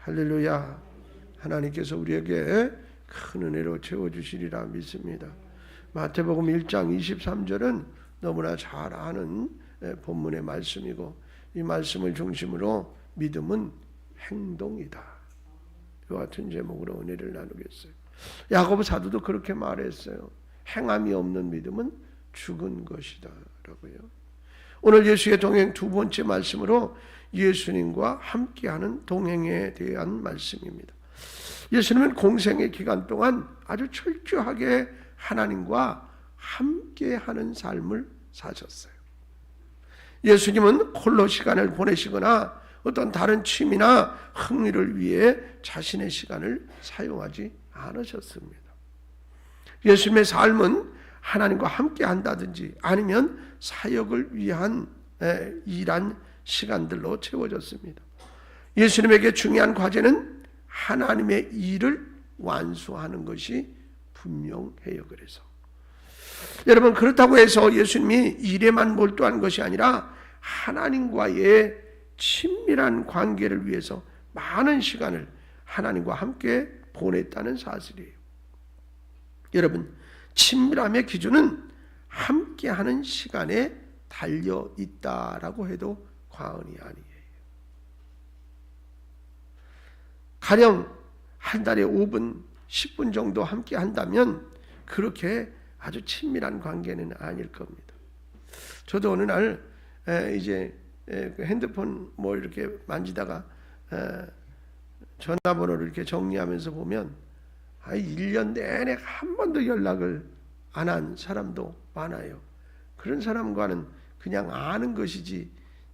할렐루야. 하나님께서 우리에게 큰 은혜로 채워주시리라 믿습니다. 마태복음 1장 23절은 너무나 잘 아는 본문의 말씀이고, 이 말씀을 중심으로 믿음은 행동이다. 이와 같은 제목으로 은혜를 나누겠어요. 야고보 사도도 그렇게 말했어요. 행함이 없는 믿음은 죽은 것이다 라고요. 오늘 예수의 동행 두 번째 말씀으로 예수님과 함께하는 동행에 대한 말씀입니다. 예수님은 공생의 기간 동안 아주 철저하게 하나님과 함께하는 삶을 사셨어요. 예수님은 홀로 시간을 보내시거나 어떤 다른 취미나 흥미를 위해 자신의 시간을 사용하지 않으셨습니다. 예수님의 삶은 하나님과 함께 한다든지 아니면 사역을 위한 일한 시간들로 채워졌습니다. 예수님에게 중요한 과제는 하나님의 일을 완수하는 것이 분명해요. 그래서 여러분, 그렇다고 해서 예수님이 일에만 몰두한 것이 아니라 하나님과의 친밀한 관계를 위해서 많은 시간을 하나님과 함께 보냈다는 사실이에요. 여러분, 친밀함의 기준은 함께하는 시간에 달려 있다라고 해도 과언이 아니에요. 가령 한 달에 5분, 10분 정도 함께 한다면 그렇게 아주 친밀한 관계는 아닐 겁니다. 저도 어느 날 이제 핸드폰 뭐 이렇게 만지다가 전화번호를 이렇게 정리하면서 보면 1년 내내 한 번도 연락을 안 한 사람도 많아요. 그런 사람과는 그냥 아는 것이지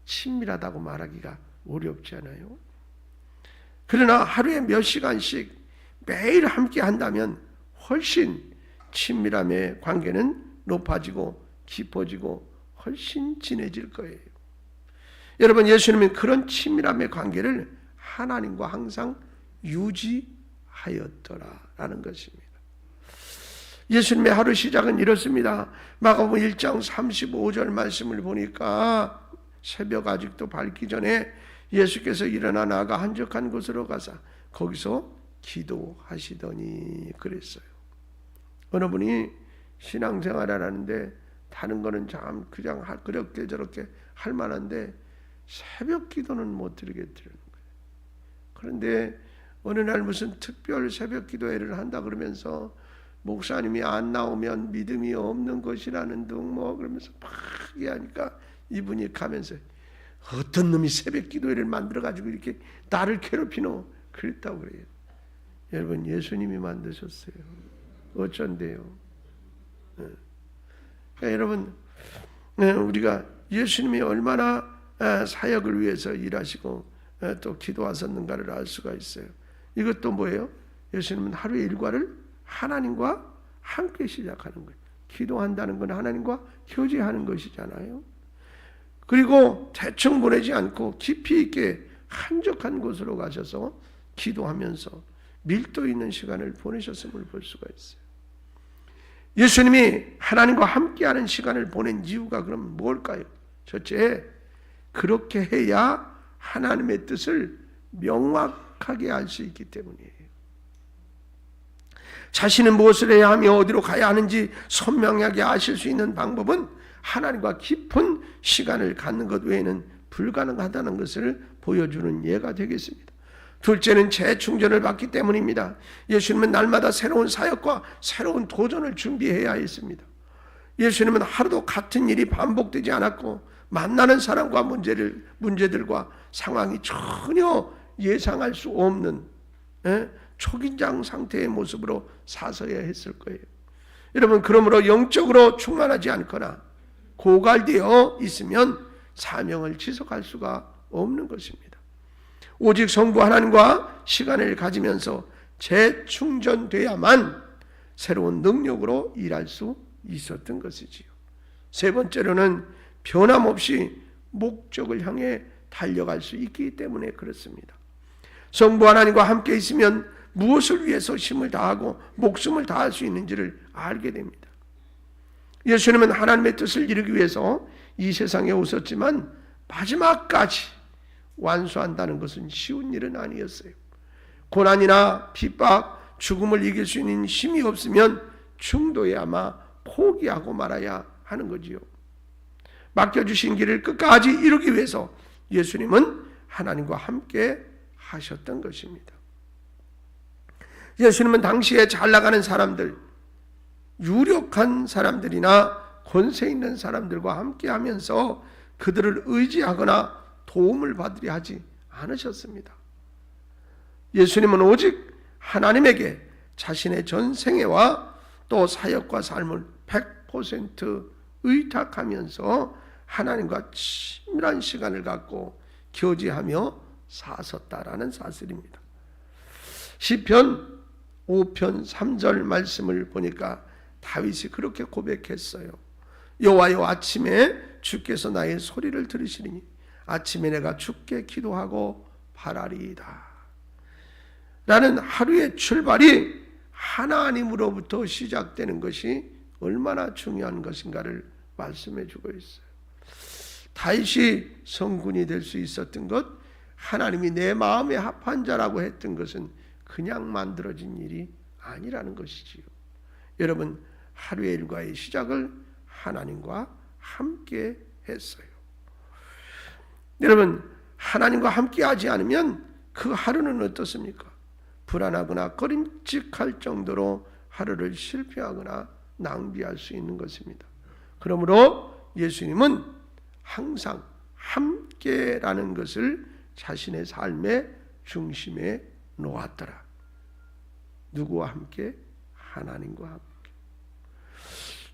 친밀하다고 말하기가 어렵지 않아요? 그러나 하루에 몇 시간씩 매일 함께 한다면 훨씬 친밀함의 관계는 높아지고 깊어지고 훨씬 진해질 거예요. 여러분, 예수님은 그런 친밀함의 관계를 하나님과 항상 유지하였더라라는 것입니다. 예수님의 하루 시작은 이렇습니다. 마가복음 1장 35절 말씀을 보니까 새벽 아직도 밝기 전에 예수께서 일어나 나가 한적한 곳으로 가사 거기서 기도하시더니 그랬어요. 어느 분이 신앙생활을 하는데 다른 거는 참 그냥 그렇게 저렇게 할 만한데 새벽 기도는 못 드리겠다는 거예요. 그런데 어느 날 무슨 특별 새벽 기도회를 한다 그러면서 목사님이 안 나오면 믿음이 없는 것이라는 등 뭐 그러면서 막 얘기하니까 이분이 가면서 어떤 놈이 새벽 기도회를 만들어가지고 이렇게 나를 괴롭히노 그랬다고 그래요. 여러분, 예수님이 만드셨어요. 어쩐데요? 그러니까 여러분, 우리가 예수님이 얼마나 사역을 위해서 일하시고 또 기도하셨는가를 알 수가 있어요. 이것도 뭐예요? 예수님은 하루의 일과를 하나님과 함께 시작하는 거예요. 기도한다는 건 하나님과 교제하는 것이잖아요. 그리고 대충 보내지 않고 깊이 있게 한적한 곳으로 가셔서 기도하면서 밀도 있는 시간을 보내셨음을 볼 수가 있어요. 예수님이 하나님과 함께하는 시간을 보낸 이유가 그럼 뭘까요? 첫째, 그렇게 해야 하나님의 뜻을 명확하게 알 수 있기 때문이에요. 자신은 무엇을 해야 하며 어디로 가야 하는지 선명하게 아실 수 있는 방법은 하나님과 깊은 시간을 갖는 것 외에는 불가능하다는 것을 보여주는 예가 되겠습니다. 둘째는 재충전을 받기 때문입니다. 예수님은 날마다 새로운 사역과 새로운 도전을 준비해야 했습니다. 예수님은 하루도 같은 일이 반복되지 않았고 만나는 사람과 문제들과 상황이 전혀 예상할 수 없는 초긴장 상태의 모습으로 사서야 했을 거예요. 여러분, 그러므로 영적으로 충만하지 않거나 고갈되어 있으면 사명을 지속할 수가 없는 것입니다. 오직 성부 하나님과 시간을 가지면서 재충전돼야만 새로운 능력으로 일할 수 있었던 것이지요. 세 번째로는 변함없이 목적을 향해 달려갈 수 있기 때문에 그렇습니다. 성부 하나님과 함께 있으면 무엇을 위해서 힘을 다하고 목숨을 다할 수 있는지를 알게 됩니다. 예수님은 하나님의 뜻을 이루기 위해서 이 세상에 오셨지만 마지막까지 완수한다는 것은 쉬운 일은 아니었어요. 고난이나 핍박, 죽음을 이길 수 있는 힘이 없으면 중도에 아마 포기하고 말아야 하는 거지요. 맡겨주신 길을 끝까지 이루기 위해서 예수님은 하나님과 함께 하셨던 것입니다. 예수님은 당시에 잘 나가는 사람들, 유력한 사람들이나 권세 있는 사람들과 함께 하면서 그들을 의지하거나 도움을 받으려 하지 않으셨습니다. 예수님은 오직 하나님에게 자신의 전 생애와 또 사역과 삶을 100% 의탁하면서 하나님과 친밀한 시간을 갖고 교제하며 사셨다라는 사실입니다. 시편 5편 3절 말씀을 보니까 다윗이 그렇게 고백했어요. 여호와여, 아침에 주께서 나의 소리를 들으시리니 아침에 내가 주께 기도하고 바라리이다. 라는 하루의 출발이 하나님으로부터 시작되는 것이 얼마나 중요한 것인가를 말씀해 주고 있어요. 다윗이 성군이 될 수 있었던 것, 하나님이 내 마음에 합한 자라고 했던 것은 그냥 만들어진 일이 아니라는 것이지요. 여러분, 하루의 일과의 시작을 하나님과 함께 했어요. 여러분, 하나님과 함께 하지 않으면 그 하루는 어떻습니까? 불안하거나 꺼림칙할 정도로 하루를 실패하거나 낭비할 수 있는 것입니다. 그러므로 예수님은 항상 함께라는 것을 자신의 삶의 중심에 놓았더라. 누구와 함께? 하나님과 함께.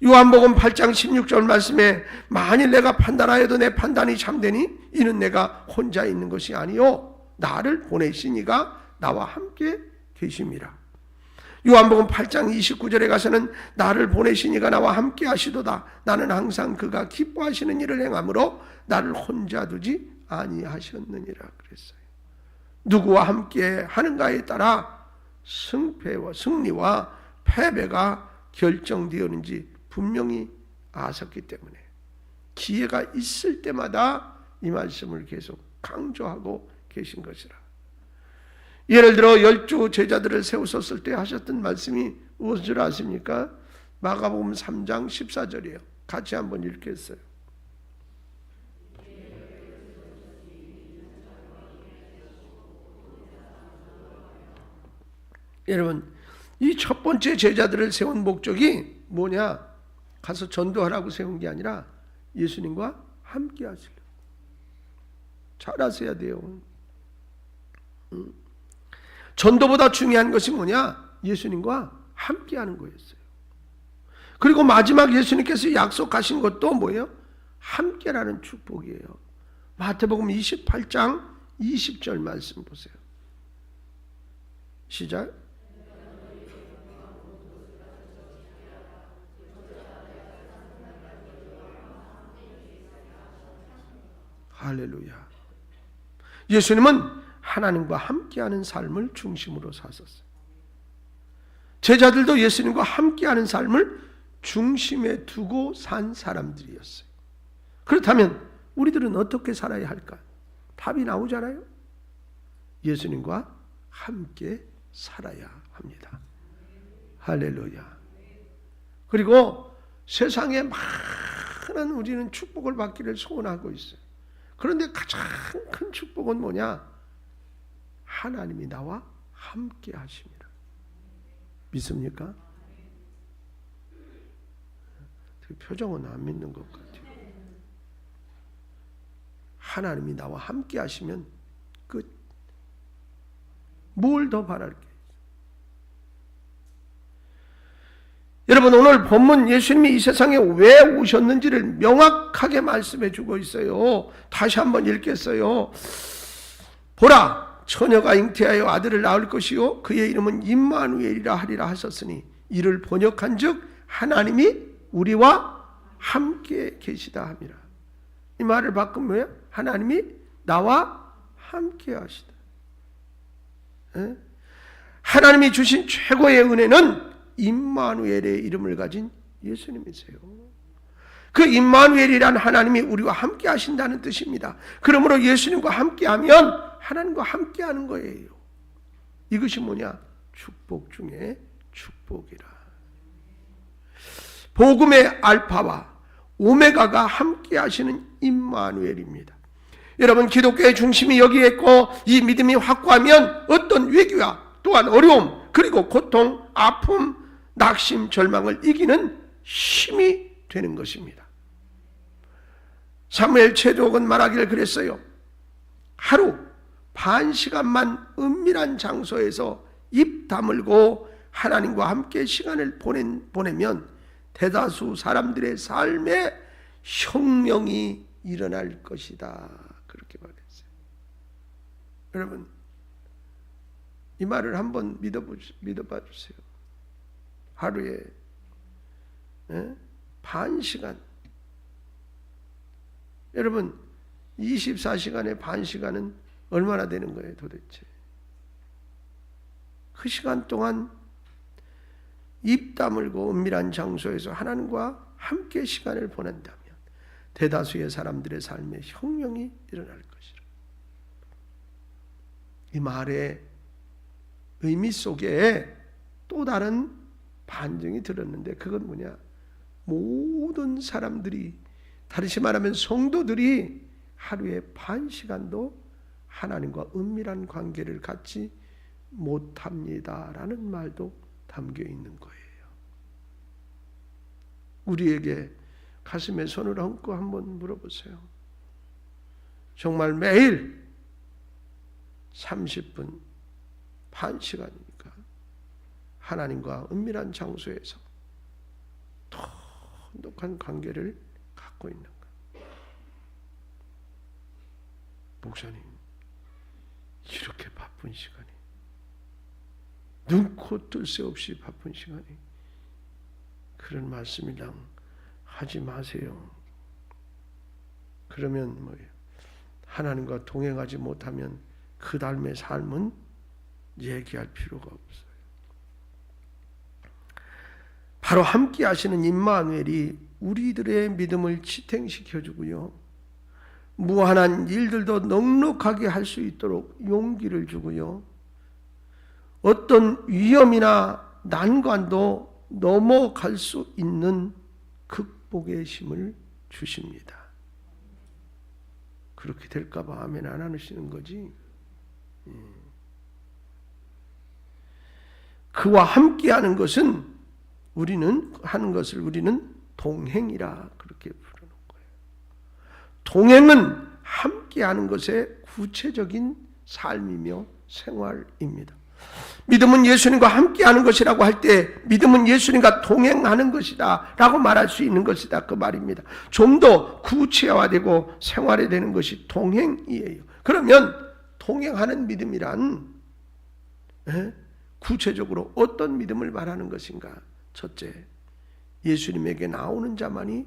요한복음 8장 16절 말씀에 만일 내가 판단하여도 내 판단이 참되니 이는 내가 혼자 있는 것이 아니요 나를 보내신 이가 나와 함께 계심이라. 요한복음 8장 29절에 가서는 나를 보내신 이가 나와 함께 하시도다. 나는 항상 그가 기뻐하시는 일을 행함으로 나를 혼자 두지 아니하셨느니라 그랬어요. 누구와 함께 하는가에 따라 승리와 패배가 결정되었는지 분명히 아셨기 때문에 기회가 있을 때마다 이 말씀을 계속 강조하고 계신 것이라. 예를 들어 12 제자들을 세우셨을 때 하셨던 말씀이 무엇인 줄 아십니까? 마가복음 3장 14절이에요. 같이 한번 읽겠어요. 여러분, 이 첫 번째 제자들을 세운 목적이 뭐냐? 가서 전도하라고 세운 게 아니라 예수님과 함께 하시려고. 잘 하셔야 돼요. 전도보다 중요한 것이 뭐냐? 예수님과 함께 하는 거였어요. 그리고 마지막 예수님께서 약속하신 것도 뭐예요? 함께라는 축복이에요. 마태복음 28장 20절 말씀 보세요. 시작. 할렐루야. 예수님은 하나님과 함께하는 삶을 중심으로 사셨어요. 제자들도 예수님과 함께하는 삶을 중심에 두고 산 사람들이었어요. 그렇다면 우리들은 어떻게 살아야 할까? 답이 나오잖아요. 예수님과 함께 살아야 합니다. 할렐루야. 그리고 세상에 많은 우리는 축복을 받기를 소원하고 있어요. 그런데 가장 큰 축복은 뭐냐? 하나님이 나와 함께 하십니다. 믿습니까? 표정은 안 믿는 것 같아요. 하나님이 나와 함께 하시면 끝. 뭘 더 바랄 게 있어요? 여러분, 오늘 본문 예수님이 이 세상에 왜 오셨는지를 명확하게 말씀해 주고 있어요. 다시 한번 읽겠어요. 보라, 처녀가 잉태하여 아들을 낳을 것이요 그의 이름은 임마누엘이라 하리라 하셨으니 이를 번역한즉 하나님이 우리와 함께 계시다 함이라. 이 말을 바꾸면 뭐예요? 하나님이 나와 함께 하시다. 에? 하나님이 주신 최고의 은혜는 임마누엘의 이름을 가진 예수님이세요. 그 임마누엘이란 하나님이 우리와 함께 하신다는 뜻입니다. 그러므로 예수님과 함께하면 하나님과 함께하는 거예요. 이것이 뭐냐? 축복 중에 축복이라. 복음의 알파와 오메가가 함께 하시는 임마누엘입니다. 여러분, 기독교의 중심이 여기에 있고 이 믿음이 확고하면 어떤 위기와 또한 어려움, 그리고 고통, 아픔, 낙심, 절망을 이기는 힘이 되는 것입니다. 사무엘 체독은 말하기를 그랬어요. 하루 반 시간만 은밀한 장소에서 입 다물고 하나님과 함께 시간을 보내면 대다수 사람들의 삶에 혁명이 일어날 것이다. 그렇게 말했어요. 여러분, 이 말을 한번 믿어봐 주세요. 하루에 반 시간. 여러분, 24시간에 반 시간은 얼마나 되는 거예요, 도대체? 그 시간 동안 입 다물고 은밀한 장소에서 하나님과 함께 시간을 보낸다면 대다수의 사람들의 삶에 혁명이 일어날 것이라. 이 말의 의미 속에 또 다른 반증이 들었는데 그건 뭐냐? 모든 사람들이, 다시 말하면 성도들이 하루에 반 시간도 하나님과 은밀한 관계를 갖지 못합니다라는 말도 담겨 있는 거예요. 우리에게 가슴에 손을 얹고 한번 물어보세요. 정말 매일 30분, 반 시간이니까 하나님과 은밀한 장소에서 돈독한 관계를 갖고 있는가? 목사님, 이렇게 바쁜 시간이, 눈코 뜰 새 없이 바쁜 시간이, 그런 말씀이랑 하지 마세요. 그러면 뭐예요? 하나님과 동행하지 못하면 그 다음의 삶은 얘기할 필요가 없어요. 바로 함께 하시는 임마누엘이 우리들의 믿음을 지탱시켜주고요, 무한한 일들도 넉넉하게 할 수 있도록 용기를 주고요, 어떤 위험이나 난관도 넘어갈 수 있는 극복의 힘을 주십니다. 그렇게 될까 봐 아멘 안 하시는 거지. 그와 함께 하는 것은 우리는 동행이라 그렇게 부르는 거예요. 동행은 함께 하는 것의 구체적인 삶이며 생활입니다. 믿음은 예수님과 함께 하는 것이라고 할 때 믿음은 예수님과 동행하는 것이다 라고 말할 수 있는 것이다, 그 말입니다. 좀 더 구체화되고 생활화되는 것이 동행이에요. 그러면 동행하는 믿음이란 구체적으로 어떤 믿음을 말하는 것인가? 첫째, 예수님에게 나오는 자만이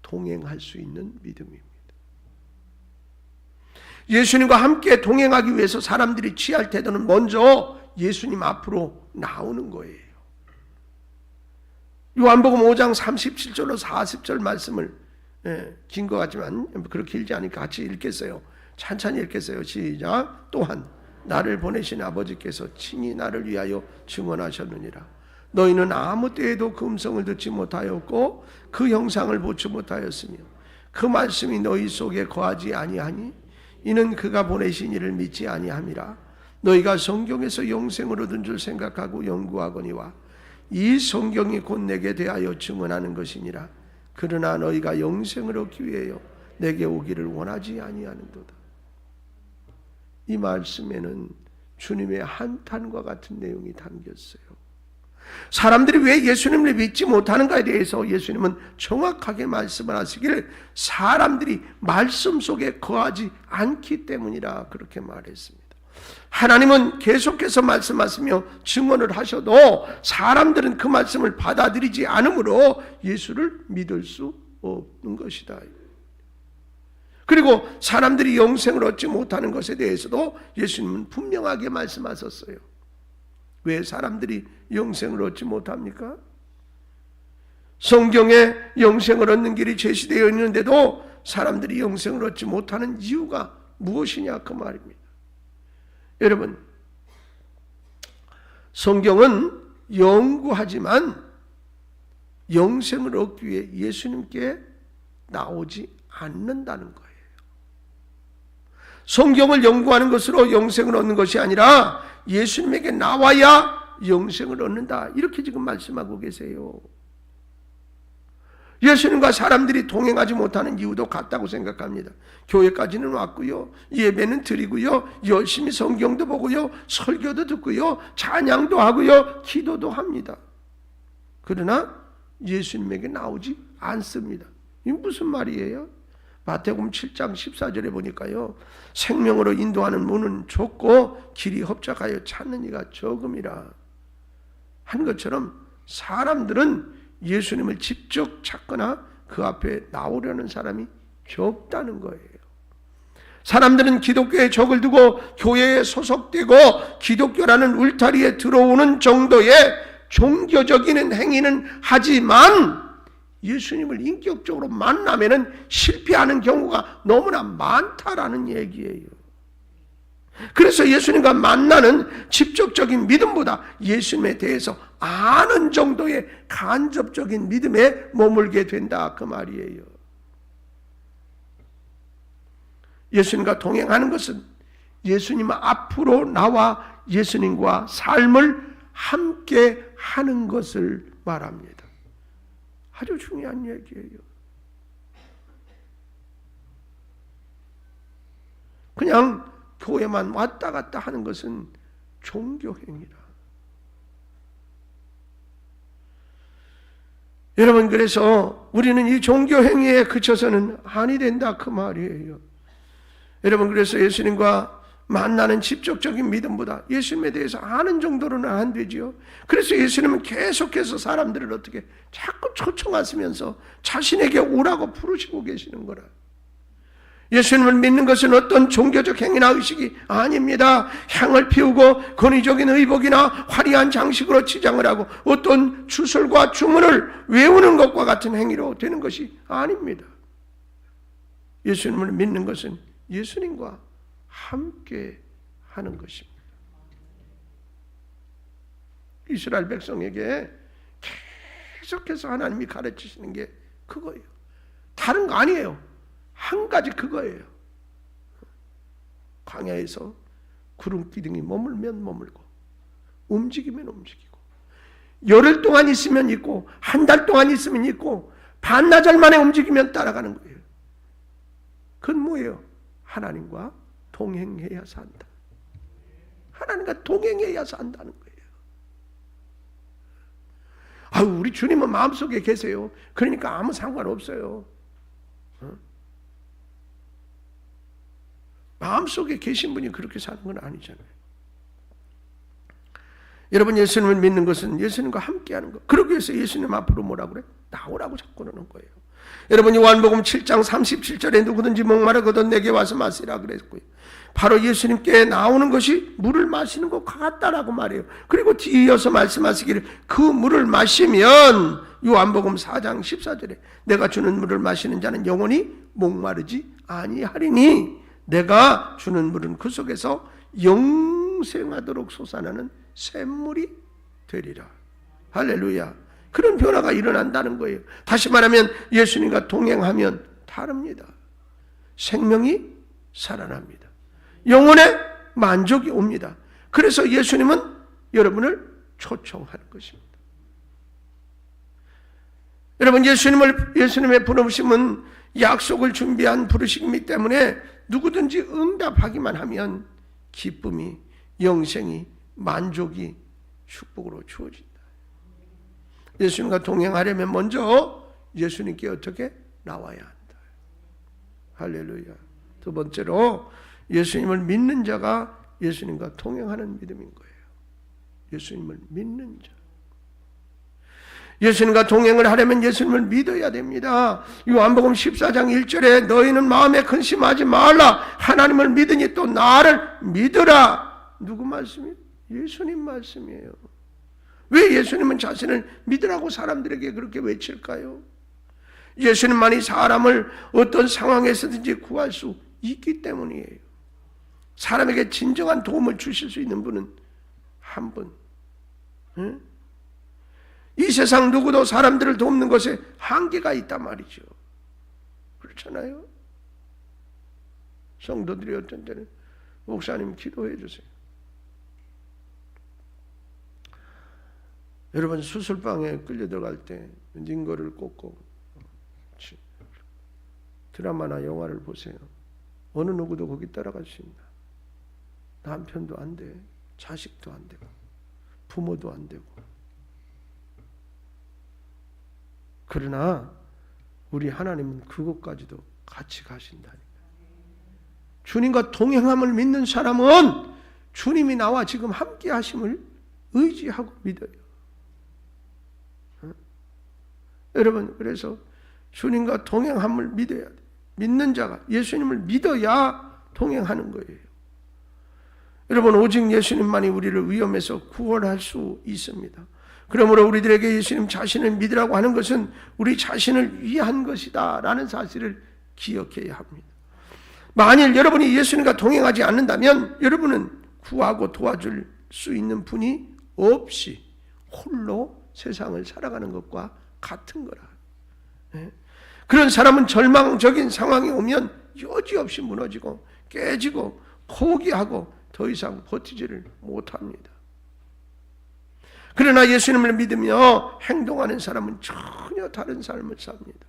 동행할 수 있는 믿음입니다. 예수님과 함께 동행하기 위해서 사람들이 취할 태도는 먼저 예수님 앞으로 나오는 거예요. 요한복음 5장 37절로 40절 말씀을, 긴 것 같지만 그렇게 길지 않으니까 같이 읽겠어요. 천천히 읽겠어요. 시작. 또한 나를 보내신 아버지께서 친히 나를 위하여 증언하셨느니라. 너희는 아무 때에도 그 음성을 듣지 못하였고 그 형상을 보지 못하였으며 그 말씀이 너희 속에 거하지 아니하니 이는 그가 보내신 이를 믿지 아니함이라. 너희가 성경에서 영생을 얻은 줄 생각하고 연구하거니와 이 성경이 곧 내게 대하여 증언하는 것이니라. 그러나 너희가 영생을 얻기 위하여 내게 오기를 원하지 아니하는도다. 이 말씀에는 주님의 한탄과 같은 내용이 담겼어요. 사람들이 왜 예수님을 믿지 못하는가에 대해서 예수님은 정확하게 말씀을 하시기를 사람들이 말씀 속에 거하지 않기 때문이라 그렇게 말했습니다. 하나님은 계속해서 말씀하시며 증언을 하셔도 사람들은 그 말씀을 받아들이지 않으므로 예수를 믿을 수 없는 것이다. 그리고 사람들이 영생을 얻지 못하는 것에 대해서도 예수님은 분명하게 말씀하셨어요. 왜 사람들이 영생을 얻지 못합니까? 성경에 영생을 얻는 길이 제시되어 있는데도 사람들이 영생을 얻지 못하는 이유가 무엇이냐 그 말입니다. 여러분, 성경은 연구하지만 영생을 얻기 위해 예수님께 나오지 않는다는 거예요. 성경을 연구하는 것으로 영생을 얻는 것이 아니라 예수님에게 나와야 영생을 얻는다. 이렇게 지금 말씀하고 계세요. 예수님과 사람들이 동행하지 못하는 이유도 같다고 생각합니다. 교회까지는 왔고요, 예배는 드리고요, 열심히 성경도 보고요, 설교도 듣고요, 찬양도 하고요, 기도도 합니다. 그러나 예수님에게 나오지 않습니다. 이게 무슨 말이에요? 마태복음 7장 14절에 보니까요, 생명으로 인도하는 문은 좁고 길이 협착하여 찾는 이가 적음이라 한 것처럼 사람들은 예수님을 직접 찾거나 그 앞에 나오려는 사람이 적다는 거예요. 사람들은 기독교에 적을 두고 교회에 소속되고 기독교라는 울타리에 들어오는 정도의 종교적인 행위는 하지만 예수님을 인격적으로 만나면은 실패하는 경우가 너무나 많다라는 얘기예요. 그래서 예수님과 만나는 직접적인 믿음보다 예수님에 대해서 아는 정도의 간접적인 믿음에 머물게 된다, 그 말이에요. 예수님과 동행하는 것은 예수님 앞으로 나와 예수님과 삶을 함께 하는 것을 말합니다. 아주 중요한 얘기예요. 그냥 교회만 왔다 갔다 하는 것은 종교행위라. 여러분, 그래서 우리는 이 종교행위에 그쳐서는 아니 된다, 그 말이에요. 여러분, 그래서 예수님과 만나는 직접적인 믿음보다 예수님에 대해서 아는 정도로는 안 되지요. 그래서 예수님은 계속해서 사람들을 어떻게 자꾸 초청하시면서 자신에게 오라고 부르시고 계시는 거라. 예수님을 믿는 것은 어떤 종교적 행위나 의식이 아닙니다. 향을 피우고 권위적인 의복이나 화려한 장식으로 치장을 하고 어떤 주술과 주문을 외우는 것과 같은 행위로 되는 것이 아닙니다. 예수님을 믿는 것은 예수님과 함께 하는 것입니다. 이스라엘 백성에게 계속해서 하나님이 가르치시는 게 그거예요. 다른 거 아니에요. 한 가지 그거예요. 광야에서 구름 기둥이 머물면 머물고 움직이면 움직이고 열흘 동안 있으면 있고 한 달 동안 있으면 있고 반나절 만에 움직이면 따라가는 거예요. 그건 뭐예요? 하나님과 동행해야 산다. 하나님과 동행해야 산다는 거예요. 아유, 우리 주님은 마음속에 계세요. 그러니까 아무 상관없어요. 마음속에 계신 분이 그렇게 사는 건 아니잖아요. 여러분, 예수님을 믿는 것은 예수님과 함께하는 것. 그러기 위해서 예수님 앞으로 뭐라고 그래? 나오라고 자꾸 그러는 거예요. 여러분, 요한복음 7장 37절에 누구든지 목마르거든 내게 와서 마시라 그랬고요. 바로 예수님께 나오는 것이 물을 마시는 것과 같다라고 말해요. 그리고 뒤이어서 말씀하시기를 그 물을 마시면 요한복음 4장 14절에 내가 주는 물을 마시는 자는 영원히 목마르지 아니하리니 내가 주는 물은 그 속에서 영생하도록 솟아나는 샘물이 되리라. 할렐루야. 그런 변화가 일어난다는 거예요. 다시 말하면 예수님과 동행하면 다릅니다. 생명이 살아납니다. 영혼의 만족이 옵니다. 그래서 예수님은 여러분을 초청하는 것입니다. 여러분, 예수님의 부르심은 약속을 준비한 부르심이기 때문에 누구든지 응답하기만 하면 기쁨이, 영생이, 만족이, 축복으로 주어진다. 예수님과 동행하려면 먼저 예수님께 어떻게 나와야 한다. 할렐루야. 두 번째로 예수님을 믿는 자가 예수님과 동행하는 믿음인 거예요. 예수님을 믿는 자. 예수님과 동행을 하려면 예수님을 믿어야 됩니다. 요한복음 14장 1절에 너희는 마음에 근심하지 말라. 하나님을 믿으니 또 나를 믿으라. 누구 말씀이에요? 예수님 말씀이에요. 왜 예수님은 자신을 믿으라고 사람들에게 그렇게 외칠까요? 예수님만이 사람을 어떤 상황에서든지 구할 수 있기 때문이에요. 사람에게 진정한 도움을 주실 수 있는 분은 한 분, 응? 이 세상 누구도 사람들을 돕는 것에 한계가 있단 말이죠. 그렇잖아요. 성도들이 어떤 때는 목사님 기도해 주세요. 여러분 수술방에 끌려 들어갈 때 링거를 꽂고 드라마나 영화를 보세요. 어느 누구도 거기 따라갈 수 있나? 남편도 안 돼, 자식도 안 되고, 부모도 안 되고. 그러나 우리 하나님은 그것까지도 같이 가신다니까. 주님과 동행함을 믿는 사람은 주님이 나와 지금 함께 하심을 의지하고 믿어요. 여러분, 그래서 주님과 동행함을 믿어야 돼. 믿는 자가 예수님을 믿어야 동행하는 거예요. 여러분, 오직 예수님만이 우리를 위험에서 구원할 수 있습니다. 그러므로 우리들에게 예수님 자신을 믿으라고 하는 것은 우리 자신을 위한 것이다 라는 사실을 기억해야 합니다. 만일 여러분이 예수님과 동행하지 않는다면 여러분은 구하고 도와줄 수 있는 분이 없이 홀로 세상을 살아가는 것과 같은 거라. 그런 사람은 절망적인 상황이 오면 여지없이 무너지고 깨지고 포기하고 더 이상 버티지를 못합니다. 그러나 예수님을 믿으며 행동하는 사람은 전혀 다른 삶을 삽니다.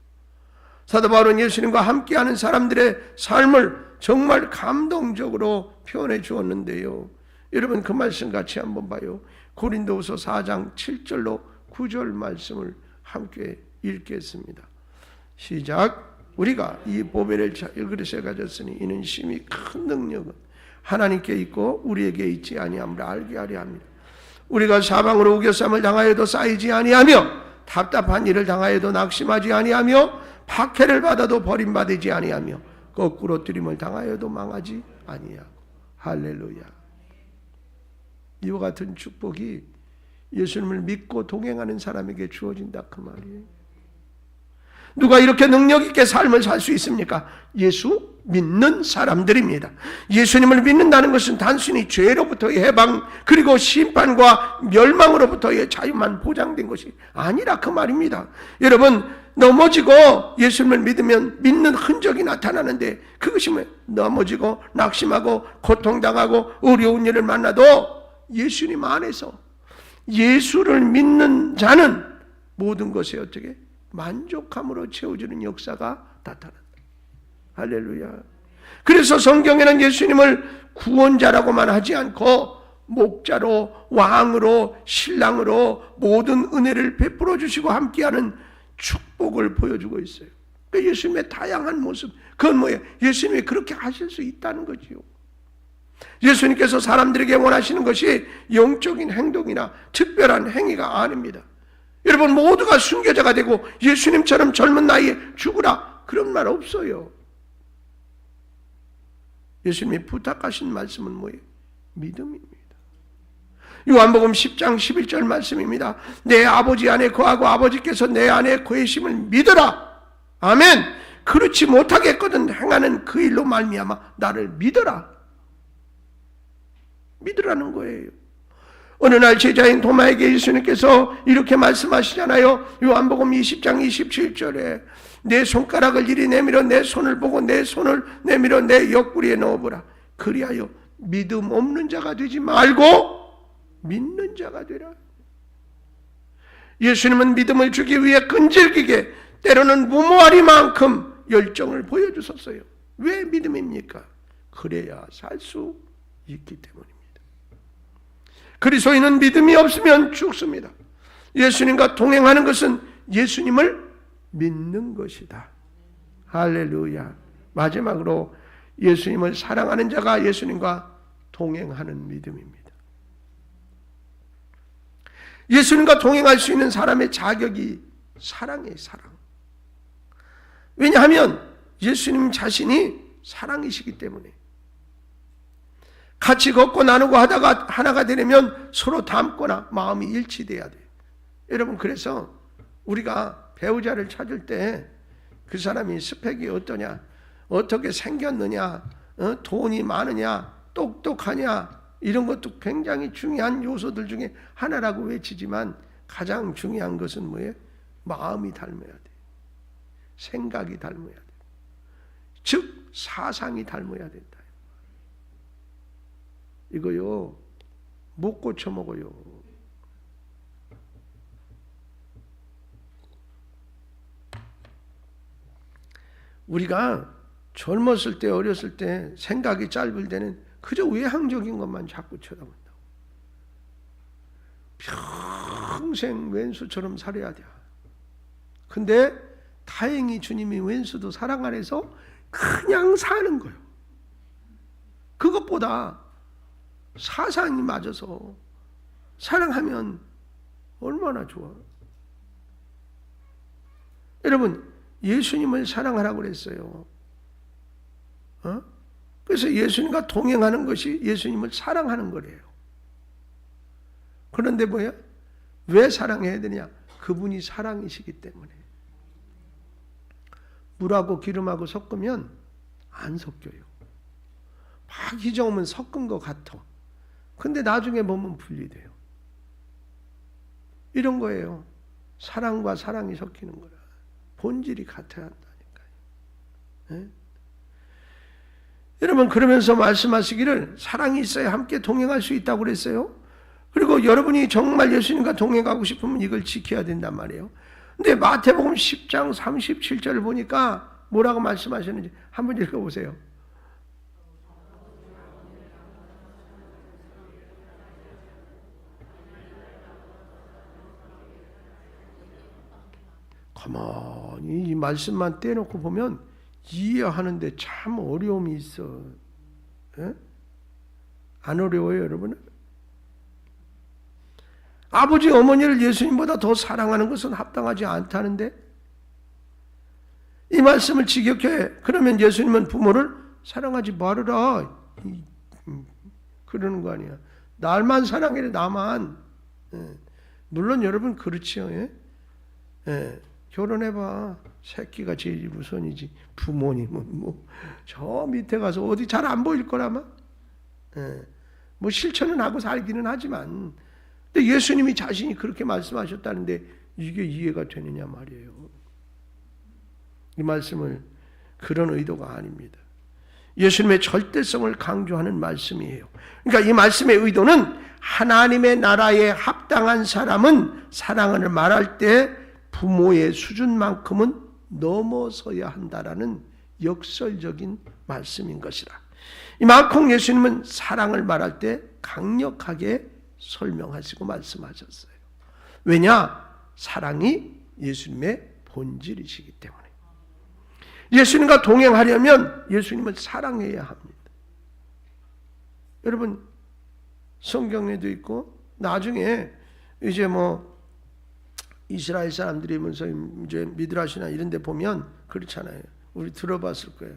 사도 바울은 예수님과 함께하는 사람들의 삶을 정말 감동적으로 표현해 주었는데요. 여러분 그 말씀 같이 한번 봐요. 고린도후서 4장 7절로 9절 말씀을 함께 읽겠습니다. 시작. 우리가 이 보배를 일그릇에 가졌으니 이는 심히 큰 능력은 하나님께 있고 우리에게 있지 아니함을 알게 하려 합니다. 우리가 사방으로 우겨쌈을 당하여도 쌓이지 아니하며 답답한 일을 당하여도 낙심하지 아니하며 박해를 받아도 버림받지 아니하며 거꾸로 뜨림을 당하여도 망하지 아니하고. 할렐루야. 이와 같은 축복이 예수님을 믿고 동행하는 사람에게 주어진다 그 말이에요. 누가 이렇게 능력 있게 삶을 살 수 있습니까? 예수 믿는 사람들입니다. 예수님을 믿는다는 것은 단순히 죄로부터의 해방 그리고 심판과 멸망으로부터의 자유만 보장된 것이 아니라 그 말입니다. 여러분 넘어지고 예수님을 믿으면 믿는 흔적이 나타나는데 그것이 뭐예요? 넘어지고 낙심하고 고통당하고 어려운 일을 만나도 예수님 안에서 예수를 믿는 자는 모든 것에 어떻게 만족함으로 채워주는 역사가 나타난다. 할렐루야. 그래서 성경에는 예수님을 구원자라고만 하지 않고 목자로 왕으로 신랑으로 모든 은혜를 베풀어 주시고 함께하는 축복을 보여주고 있어요. 그러니까 예수님의 다양한 모습, 그건 뭐예요? 예수님이 그렇게 하실 수 있다는 거지요. 예수님께서 사람들에게 원하시는 것이 영적인 행동이나 특별한 행위가 아닙니다. 여러분 모두가 순교자가 되고 예수님처럼 젊은 나이에 죽으라 그런 말 없어요. 예수님이 부탁하신 말씀은 뭐예요? 믿음입니다. 요한복음 10장 11절 말씀입니다. 내 아버지 안에 거하고 아버지께서 내 안에 거하심을 믿어라. 아멘. 그렇지 못하겠거든 행하는 그 일로 말미암아 나를 믿어라. 믿으라는 거예요. 어느 날 제자인 도마에게 예수님께서 이렇게 말씀하시잖아요. 요한복음 20장 27절에 내 손가락을 이리 내밀어 내 손을 보고 내 손을 내밀어 내 옆구리에 넣어보라. 그리하여 믿음 없는 자가 되지 말고 믿는 자가 되라. 예수님은 믿음을 주기 위해 끈질기게 때로는 무모하리만큼 열정을 보여주셨어요. 왜 믿음입니까? 그래야 살 수 있기 때문입니다. 그리스도인은 믿음이 없으면 죽습니다. 예수님과 동행하는 것은 예수님을 믿는 것이다. 할렐루야. 마지막으로 예수님을 사랑하는 자가 예수님과 동행하는 믿음입니다. 예수님과 동행할 수 있는 사람의 자격이 사랑이에요. 사랑. 왜냐하면 예수님 자신이 사랑이시기 때문에 같이 걷고 나누고 하다가 하나가 되려면 서로 닮거나 마음이 일치돼야 돼요. 여러분 그래서 우리가 배우자를 찾을 때 그 사람이 스펙이 어떠냐, 어떻게 생겼느냐, 돈이 많으냐, 똑똑하냐 이런 것도 굉장히 중요한 요소들 중에 하나라고 외치지만 가장 중요한 것은 뭐예요? 마음이 닮아야 돼. 생각이 닮아야 돼. 즉 사상이 닮아야 된다. 이거요 못 고쳐 먹어요. 우리가 젊었을 때 어렸을 때 생각이 짧을 때는 그저 외향적인 것만 자꾸 쳐다본다고. 평생 왼수처럼 살아야 돼. 근데 다행히 주님이 왼수도 사랑 안에서 그냥 사는 거예요. 그것보다 사상이 맞아서 사랑하면 얼마나 좋아. 여러분 예수님을 사랑하라고 그랬어요. 그래서 예수님과 동행하는 것이 예수님을 사랑하는 거래요. 그런데 뭐야? 왜 사랑해야 되냐? 그분이 사랑이시기 때문에. 물하고 기름하고 섞으면 안 섞여요. 막 희정하면 섞은 것 같아. 근데 나중에 보면 분리돼요. 이런 거예요. 사랑과 사랑이 섞이는 거라. 본질이 같아야 한다니까요. 네? 여러분 그러면서 말씀하시기를 사랑이 있어야 함께 동행할 수 있다고 그랬어요. 그리고 여러분이 정말 예수님과 동행하고 싶으면 이걸 지켜야 된단 말이에요. 근데 마태복음 10장 37절을 보니까 뭐라고 말씀하셨는지 한번 읽어보세요. 가만히 이 말씀만 떼놓고 보면 이해하는데 참 어려움이 있어. 에? 안 어려워요, 여러분? 아버지, 어머니를 예수님보다 더 사랑하는 것은 합당하지 않다는데 이 말씀을 직역해. 그러면 예수님은 부모를 사랑하지 말으라. 그러는 거 아니야. 날만 사랑해, 나만. 물론 여러분 그렇지요. 결혼해봐. 새끼가 제일 우선이지. 부모님은 뭐 저 밑에 가서 어디 잘 안 보일 거라마. 뭐 실천은 하고 살기는 하지만, 근데 예수님이 자신이 그렇게 말씀하셨다는데 이게 이해가 되느냐 말이에요. 이 말씀을 그런 의도가 아닙니다. 예수님의 절대성을 강조하는 말씀이에요. 그러니까 이 말씀의 의도는 하나님의 나라에 합당한 사람은 사랑을 말할 때 부모의 수준만큼은 넘어서야 한다라는 역설적인 말씀인 것이라. 이만큼 예수님은 사랑을 말할 때 강력하게 설명하시고 말씀하셨어요. 왜냐? 사랑이 예수님의 본질이시기 때문에. 예수님과 동행하려면 예수님을 사랑해야 합니다. 여러분 성경에도 있고 나중에 이제 뭐 이스라엘 사람들이 이제 미드라시나 이런 데 보면 그렇잖아요. 우리 들어봤을 거예요.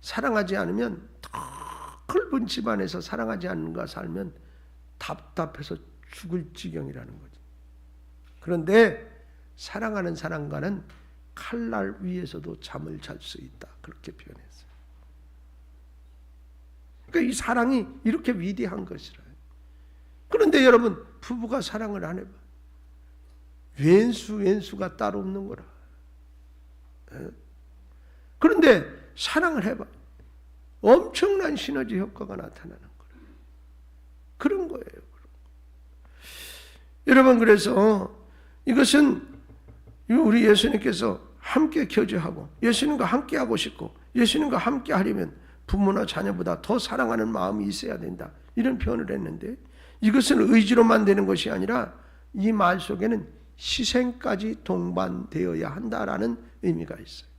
사랑하지 않으면 더 넓은 집안에서 사랑하지 않는가 살면 답답해서 죽을 지경이라는 거지. 그런데 사랑하는 사람과는 칼날 위에서도 잠을 잘 수 있다. 그렇게 표현했어요. 그러니까 이 사랑이 이렇게 위대한 것이라. 그런데 여러분 부부가 사랑을 안 해봐. 왼수가 따로 없는 거라. 그런데 사랑을 해봐. 엄청난 시너지 효과가 나타나는 거라. 그런 거예요. 여러분 그래서 이것은 우리 예수님께서 함께 교제하고 예수님과 함께 하고 싶고 예수님과 함께 하려면 부모나 자녀보다 더 사랑하는 마음이 있어야 된다. 이런 표현을 했는데 이것은 의지로만 되는 것이 아니라 이 말 속에는 희생까지 동반되어야 한다라는 의미가 있어요.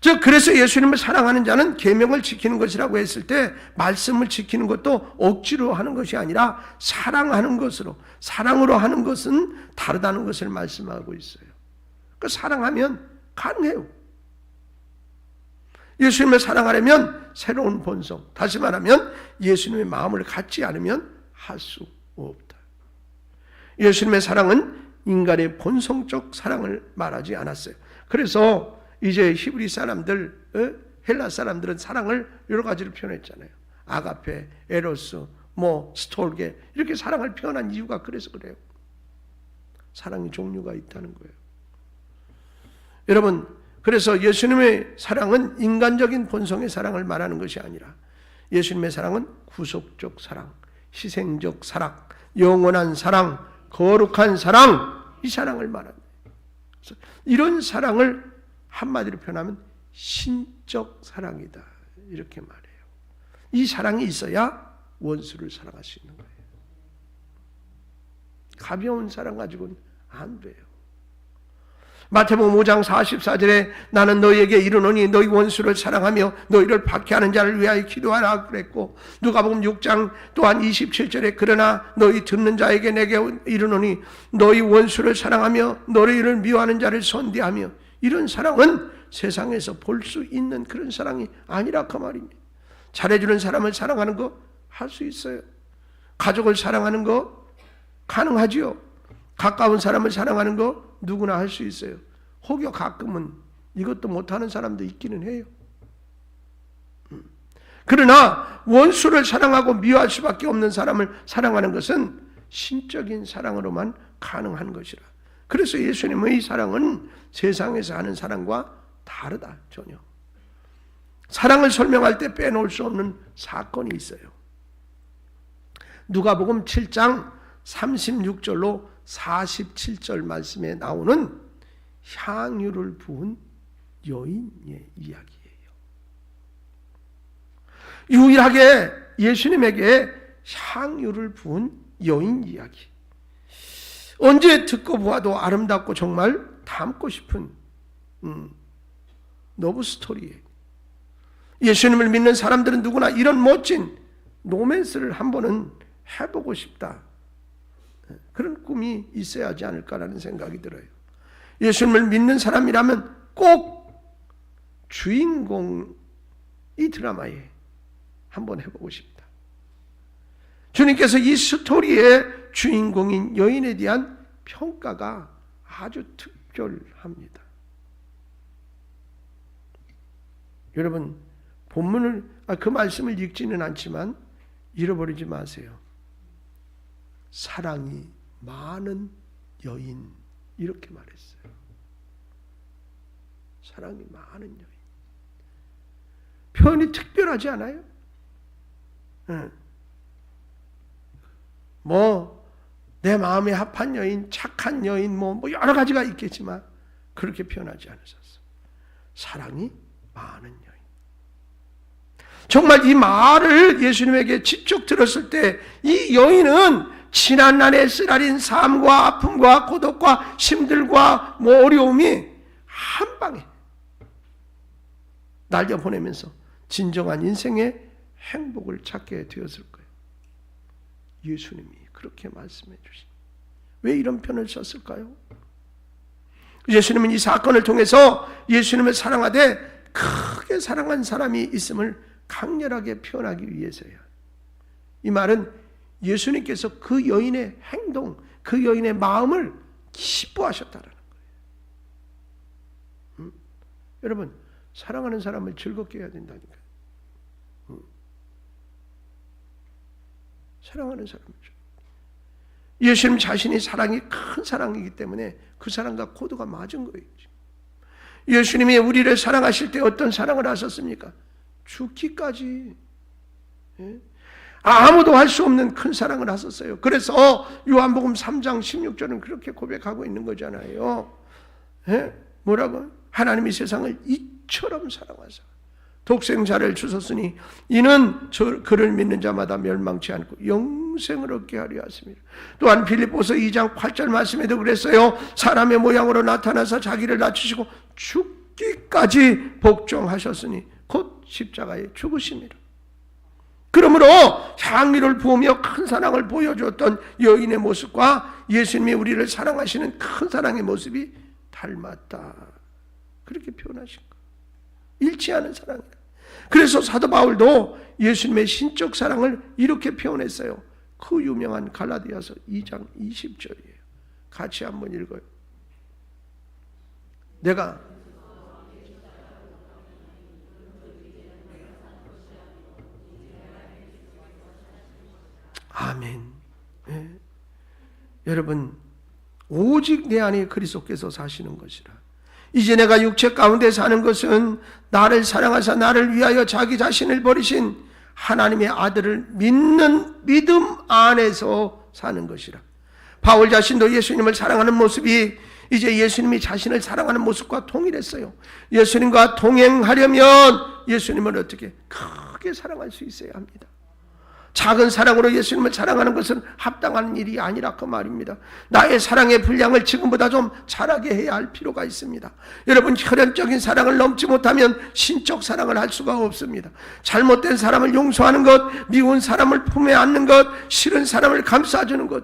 즉 그래서 예수님을 사랑하는 자는 계명을 지키는 것이라고 했을 때 말씀을 지키는 것도 억지로 하는 것이 아니라 사랑하는 것으로, 사랑으로 하는 것은 다르다는 것을 말씀하고 있어요. 그 사랑하면 가능해요. 예수님을 사랑하려면 새로운 본성, 다시 말하면 예수님의 마음을 갖지 않으면 할 수 없다. 예수님의 사랑은 인간의 본성적 사랑을 말하지 않았어요. 그래서 이제 히브리 사람들, 헬라 사람들은 사랑을 여러 가지로 표현했잖아요. 아가페, 에로스, 스톨게 이렇게 사랑을 표현한 이유가 그래서 그래요. 사랑의 종류가 있다는 거예요. 여러분, 그래서 예수님의 사랑은 인간적인 본성의 사랑을 말하는 것이 아니라 예수님의 사랑은 구속적 사랑, 희생적 사랑, 영원한 사랑, 거룩한 사랑, 이 사랑을 말합니다. 이런 사랑을 한마디로 표현하면 신적 사랑이다, 이렇게 말해요. 이 사랑이 있어야 원수를 사랑할 수 있는 거예요. 가벼운 사랑 가지고는 안 돼요. 마태복음 5장 44절에 나는 너희에게 이르노니 너희 원수를 사랑하며 너희를 박해하는 자를 위하여 기도하라 그랬고, 누가복음 6장 또한 27절에 그러나 너희 듣는 자에게 내게 이르노니 너희 원수를 사랑하며 너희를 미워하는 자를 선대하며, 이런 사랑은 세상에서 볼 수 있는 그런 사랑이 아니라 그 말입니다. 잘해주는 사람을 사랑하는 거 할 수 있어요. 가족을 사랑하는 거 가능하지요. 가까운 사람을 사랑하는 거 누구나 할 수 있어요. 혹여 가끔은 이것도 못하는 사람도 있기는 해요. 그러나 원수를 사랑하고 미워할 수밖에 없는 사람을 사랑하는 것은 신적인 사랑으로만 가능한 것이라. 그래서 예수님의 사랑은 세상에서 하는 사랑과 다르다, 전혀. 사랑을 설명할 때 빼놓을 수 없는 사건이 있어요. 누가복음 7장 36절로 47절 말씀에 나오는 향유를 부은 여인의 이야기예요. 유일하게 예수님에게 향유를 부은 여인 이야기. 언제 듣고 보아도 아름답고 정말 닮고 싶은 러브 스토리예요. 예수님을 믿는 사람들은 누구나 이런 멋진 로맨스를 한 번은 해보고 싶다, 그런 꿈이 있어야 하지 않을까라는 생각이 들어요. 예수님을 믿는 사람이라면 꼭 주인공 이 드라마에 한번 해보고 싶다. 주님께서 이 스토리의 주인공인 여인에 대한 평가가 아주 특별합니다. 여러분, 본문을 그 말씀을 읽지는 않지만 잃어버리지 마세요. 사랑이 많은 여인, 이렇게 말했어요. 사랑이 많은 여인. 표현이 특별하지 않아요? 내 마음에 합한 여인, 착한 여인, 여러 가지가 있겠지만 그렇게 표현하지 않으셨어요. 사랑이 많은 여인. 정말 이 말을 예수님에게 직접 들었을 때 이 여인은 지난날의 쓰라린 삶과 아픔과 고독과 힘들과 어려움이 한 방에 날려보내면서 진정한 인생의 행복을 찾게 되었을 거예요. 예수님이 그렇게 말씀해 주신. 왜 이런 표현을 썼을까요? 예수님은 이 사건을 통해서 예수님을 사랑하되 크게 사랑한 사람이 있음을 강렬하게 표현하기 위해서요. 이 말은 예수님께서 그 여인의 행동, 그 여인의 마음을 기뻐하셨다는 거예요. 여러분, 사랑하는 사람을 즐겁게 해야 된다니까요. 사랑하는 사람을. 예수님 자신이 사랑이 큰 사랑이기 때문에 그 사랑과 코드가 맞은 거예요. 예수님이 우리를 사랑하실 때 어떤 사랑을 하셨습니까? 죽기까지. 아무도 할 수 없는 큰 사랑을 하셨어요. 그래서 요한복음 3장 16절은 그렇게 고백하고 있는 거잖아요. 뭐라고? 하나님이 세상을 이처럼 사랑하사 독생자를 주셨으니 이는 그를 믿는 자마다 멸망치 않고 영생을 얻게 하려 하십니다. 또한 빌립보서 2장 8절 말씀에도 그랬어요. 사람의 모양으로 나타나서 자기를 낮추시고 죽기까지 복종하셨으니 곧 십자가에 죽으심이라. 그러므로 향유를 부으며 큰 사랑을 보여주었던 여인의 모습과 예수님이 우리를 사랑하시는 큰 사랑의 모습이 닮았다, 그렇게 표현하신 거예요. 일치하는 사랑이다. 그래서 사도 바울도 예수님의 신적 사랑을 이렇게 표현했어요. 그 유명한 갈라디아서 2장 20절이에요. 같이 한번 읽어요. 내가 아멘. 예. 여러분, 오직 내 안에 그리스도께서 사시는 것이라. 이제 내가 육체 가운데 사는 것은 나를 사랑하사 나를 위하여 자기 자신을 버리신 하나님의 아들을 믿는 믿음 안에서 사는 것이라. 바울 자신도 예수님을 사랑하는 모습이 이제 예수님이 자신을 사랑하는 모습과 동일했어요. 예수님과 동행하려면 예수님을 어떻게 크게 사랑할 수 있어야 합니다. 작은 사랑으로 예수님을 사랑하는 것은 합당한 일이 아니라 그 말입니다. 나의 사랑의 분량을 지금보다 좀 잘하게 해야 할 필요가 있습니다. 여러분, 혈연적인 사랑을 넘지 못하면 신적 사랑을 할 수가 없습니다. 잘못된 사람을 용서하는 것, 미운 사람을 품에 안는 것, 싫은 사람을 감싸주는 것,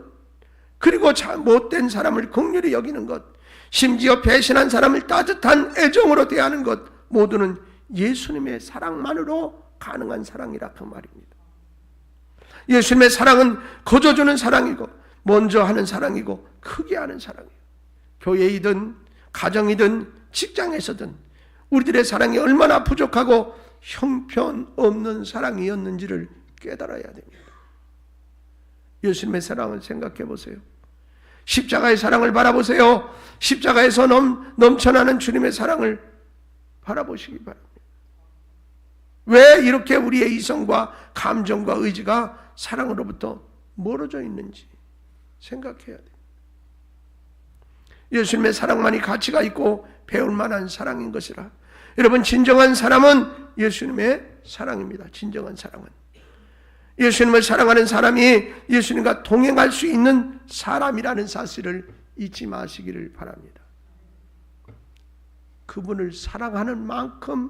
그리고 못된 사람을 긍휼히 여기는 것, 심지어 배신한 사람을 따뜻한 애정으로 대하는 것, 모두는 예수님의 사랑만으로 가능한 사랑이라 그 말입니다. 예수님의 사랑은 거저주는 사랑이고 먼저 하는 사랑이고 크게 하는 사랑이에요. 교회이든 가정이든 직장에서든 우리들의 사랑이 얼마나 부족하고 형편없는 사랑이었는지를 깨달아야 됩니다. 예수님의 사랑을 생각해 보세요. 십자가의 사랑을 바라보세요. 십자가에서 넘쳐나는 주님의 사랑을 바라보시기 바랍니다. 왜 이렇게 우리의 이성과 감정과 의지가 사랑으로부터 멀어져 있는지 생각해야 돼요. 예수님의 사랑만이 가치가 있고 배울 만한 사랑인 것이라. 여러분, 진정한 사람은 예수님의 사랑입니다. 진정한 사랑은 예수님을 사랑하는 사람이 예수님과 동행할 수 있는 사람이라는 사실을 잊지 마시기를 바랍니다. 그분을 사랑하는 만큼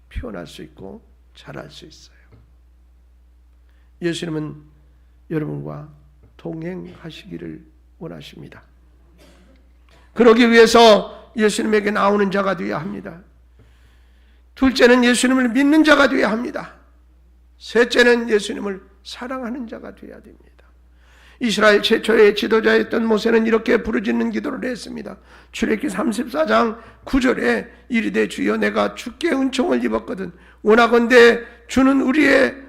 표현할 수 있고 잘할 수 있어요. 예수님은 여러분과 동행하시기를 원하십니다. 그러기 위해서 예수님에게 나오는 자가 되어야 합니다. 둘째는 예수님을 믿는 자가 되어야 합니다. 셋째는 예수님을 사랑하는 자가 되어야 됩니다. 이스라엘 최초의 지도자였던 모세는 이렇게 부르짖는 기도를 했습니다. 출애굽기 34장 9절에 이르되 주여 내가 주께 은총을 입었거든 원하건대 주는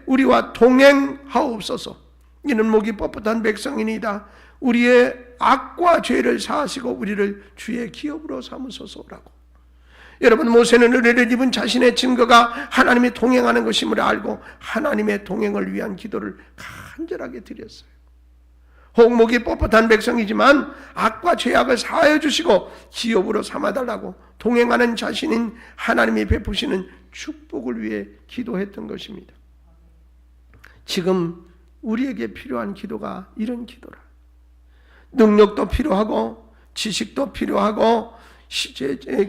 우리와 동행하옵소서. 이는 목이 뻣뻣한 백성이니이다. 우리의 악과 죄를 사하시고 우리를 주의 기업으로 삼으소서라고. 여러분, 모세는 은혜를 입은 자신의 증거가 하나님이 동행하는 것임을 알고 하나님의 동행을 위한 기도를 간절하게 드렸어요. 혹목이 뻣뻣한 백성이지만 악과 죄악을 사하여 주시고 기업으로 삼아달라고 동행하는 자신인 하나님이 베푸시는 축복을 위해 기도했던 것입니다. 지금 우리에게 필요한 기도가 이런 기도라. 능력도 필요하고 지식도 필요하고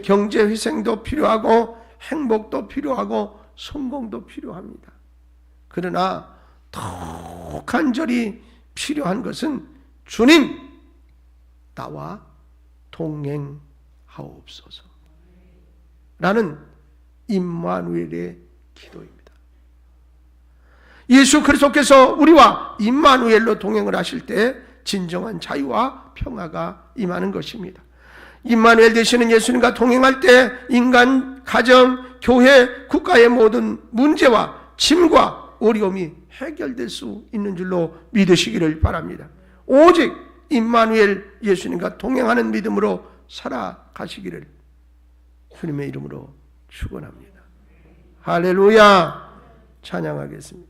경제 회생도 필요하고 행복도 필요하고 성공도 필요합니다. 그러나 더 간절히 필요한 것은 주님, 나와 동행하옵소서 라는 임마누엘의 기도입니다. 예수 그리스도께서 우리와 임마누엘로 동행을 하실 때 진정한 자유와 평화가 임하는 것입니다. 임마누엘 되시는 예수님과 동행할 때 인간, 가정, 교회, 국가의 모든 문제와 짐과 어려움이 해결될 수 있는 줄로 믿으시기를 바랍니다. 오직 임마누엘 예수님과 동행하는 믿음으로 살아가시기를 주님의 이름으로 축원합니다. 할렐루야. 찬양하겠습니다.